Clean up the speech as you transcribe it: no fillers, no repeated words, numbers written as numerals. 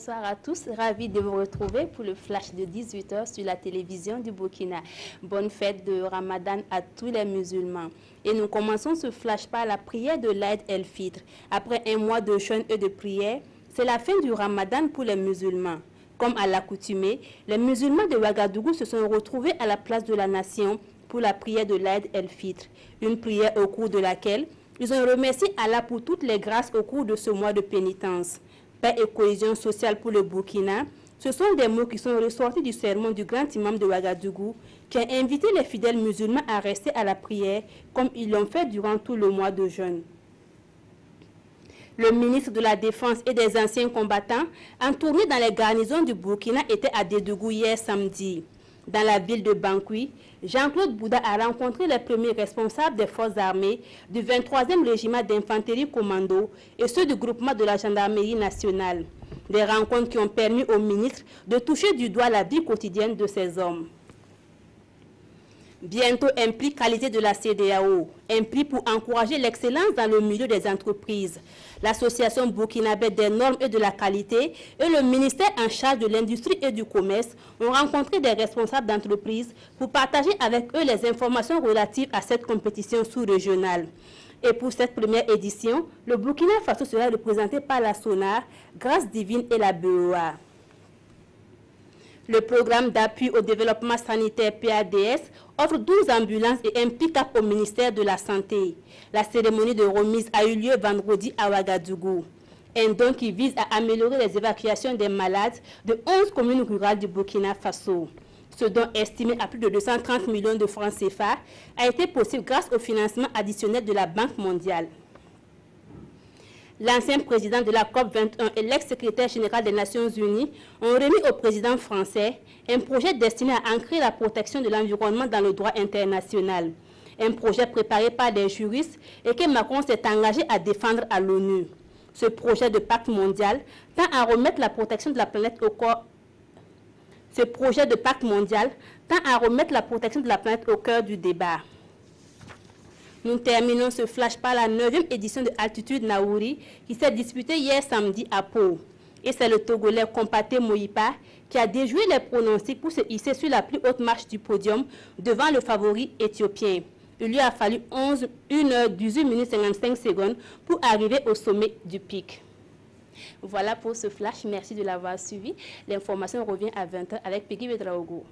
bonsoir à tous. Ravi de vous retrouver pour le flash de 18h sur la télévision du Burkina. Bonne fête de Ramadan à tous les musulmans. Et nous commençons ce flash par la prière de l'Aïd el-Fitr. Après un mois de jeûne et de prière, c'est la fin du Ramadan pour les musulmans. Comme à l'accoutumée, les musulmans de Ouagadougou se sont retrouvés à la place de la nation pour la prière de l'Aïd el-Fitr. Une prière au cours de laquelle ils ont remercié Allah pour toutes les grâces au cours de ce mois de pénitence. Paix et cohésion sociale pour le Burkina, ce sont des mots qui sont ressortis du sermon du grand imam de Ouagadougou qui a invité les fidèles musulmans à rester à la prière comme ils l'ont fait durant tout le mois de jeûne. Le ministre de la Défense et des anciens combattants, en tournée dans les garnisons du Burkina, était à Dédougou hier samedi. Dans la ville de Bankoui, Jean-Claude Bouda a rencontré les premiers responsables des forces armées du 23e régiment d'infanterie commando et ceux du groupement de la gendarmerie nationale. Des rencontres qui ont permis au ministre de toucher du doigt la vie quotidienne de ces hommes. Bientôt un prix qualité de la CEDEAO, un prix pour encourager l'excellence dans le milieu des entreprises. L'Association burkinabé des normes et de la qualité et le ministère en charge de l'industrie et du commerce ont rencontré des responsables d'entreprises pour partager avec eux les informations relatives à cette compétition sous-régionale. Et pour cette première édition, le Burkina Faso sera représenté par la SONAR, Grâce Divine et la BOA. Le programme d'appui au développement sanitaire PADS offre 12 ambulances et un pick-up au ministère de la Santé. La cérémonie de remise a eu lieu vendredi à Ouagadougou. Un don qui vise à améliorer les évacuations des malades de 11 communes rurales du Burkina Faso. Ce don, estimé à plus de 230 millions de francs CFA, a été possible grâce au financement additionnel de la Banque mondiale. L'ancien président de la COP21 et l'ex-secrétaire général des Nations Unies ont remis au président français un projet destiné à ancrer la protection de l'environnement dans le droit international. Un projet préparé par des juristes et que Macron s'est engagé à défendre à l'ONU. Ce projet de pacte mondial tend à remettre la protection de la planète au cœur. Ce projet de pacte mondial tend à remettre la protection de la planète au cœur du débat. Nous terminons ce flash par la 9e édition de Altitude Naouri qui s'est disputée hier samedi à Pau. Et c'est le Togolais Kompaté Moïpa qui a déjoué les pronostics pour se hisser sur la plus haute marche du podium devant le favori éthiopien. Il lui a fallu 1 h 18 minutes 55 secondes pour arriver au sommet du pic. Voilà pour ce flash. Merci de l'avoir suivi. L'information revient à 20 h avec Peggy Bedraogo.